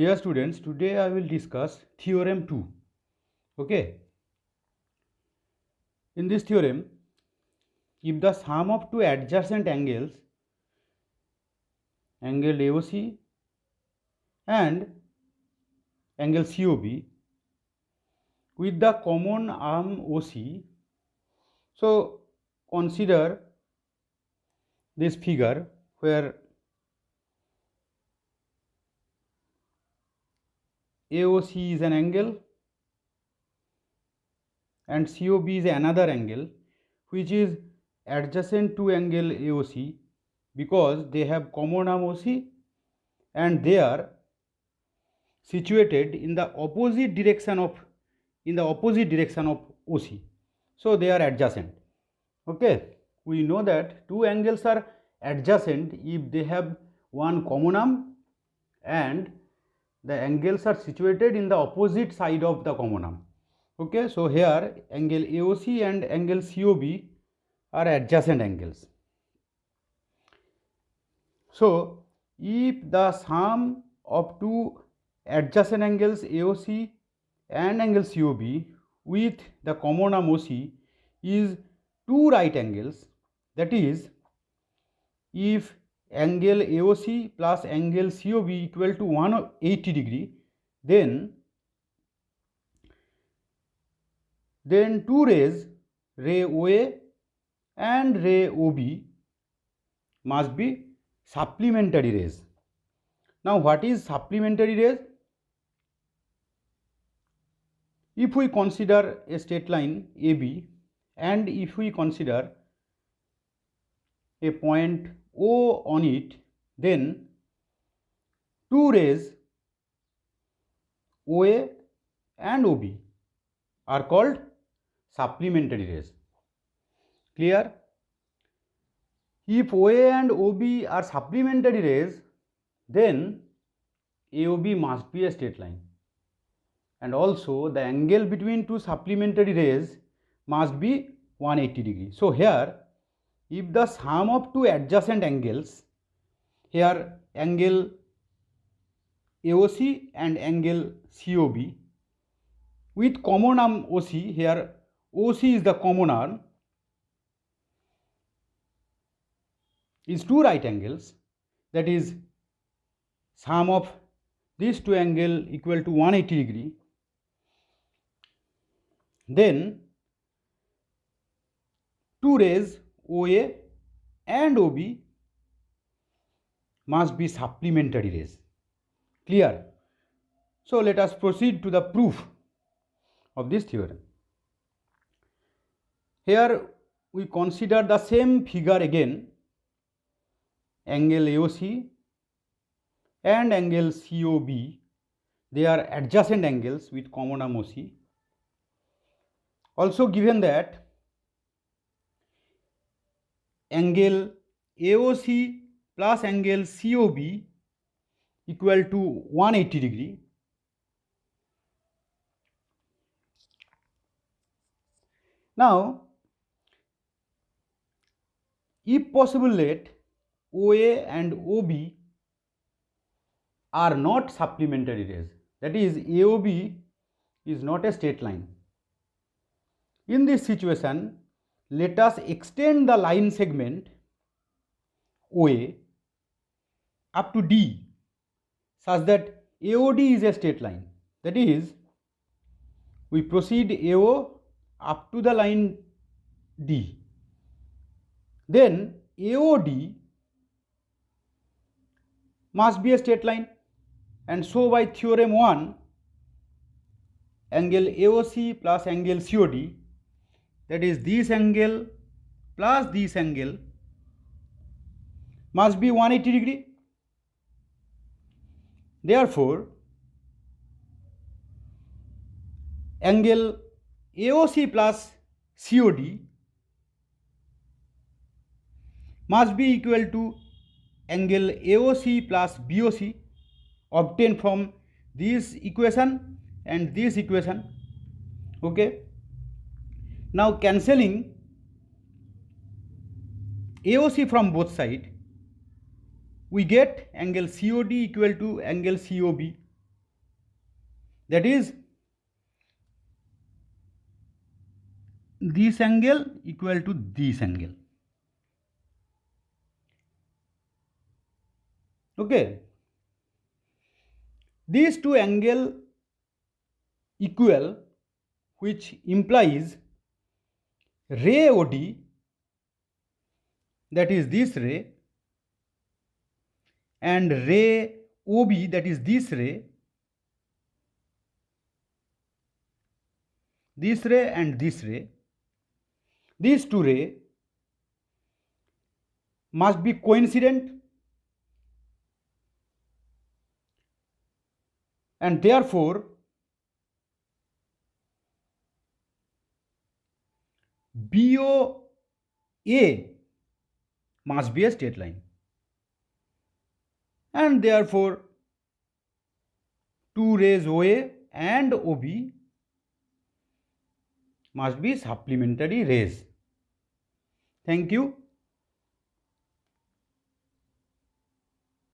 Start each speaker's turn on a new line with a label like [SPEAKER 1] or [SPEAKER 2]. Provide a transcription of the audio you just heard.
[SPEAKER 1] Dear students, today I will discuss theorem 2. Okay. In this theorem, if the sum of two adjacent angles, angle AOC and angle COB, with the common arm OC, so consider this figure where AOC is an angle and COB is another angle which is adjacent to angle AOC because they have common arm OC and they are situated in the opposite direction of OC. So they are adjacent. Okay, we know that two angles are adjacent if they have one common arm and the angles are situated in the opposite side of the common arm. Okay, so here angle AOC and angle COB are adjacent angles. So if the sum of two adjacent angles AOC and angle COB with the common arm OC is two right angles, that is, if angle AOC plus angle COB equal to 180 degree, then two rays, ray OA and ray OB, must be supplementary rays. Now what is supplementary rays? If we consider a straight line AB and if we consider a point O on it, then two rays OA and OB are called supplementary rays. Clear? If OA and OB are supplementary rays, then AOB must be a straight line, and also the angle between two supplementary rays must be 180 degree. So here, if the sum of two adjacent angles, here angle AOC and angle COB with common arm OC, here OC is the common arm, is two right angles, that is, sum of these two angles equal to 180 degree, then two rays OA and OB must be supplementary rays. Clear? So let us proceed to the proof of this theorem. Here we consider the same figure again, angle AOC and angle COB, they are adjacent angles with common arm OC. Also given that angle AOC plus angle COB equal to 180 degree. Now, if possible, let OA and OB are not supplementary rays, that is, AOB is not a straight line. In this situation, let us extend the line segment OA up to D such that AOD is a straight line. That is, we proceed AO up to the line D. Then AOD must be a straight line, and so by theorem 1, angle AOC plus angle COD, that is, this angle plus this angle, must be 180 degree. Therefore, angle AOC plus COD must be equal to angle AOC plus BOC obtained from this equation and this equation. Okay. Now cancelling AOC from both sides, we get angle COD equal to angle COB. that is this angle equal to this angle. Okay, these two angle equal, which implies ray OD, that is this ray, and ray OB, that is this ray and this ray. These two rays must be coincident, and therefore BOA must be a straight line, and therefore two rays OA and OB must be supplementary rays. Thank you.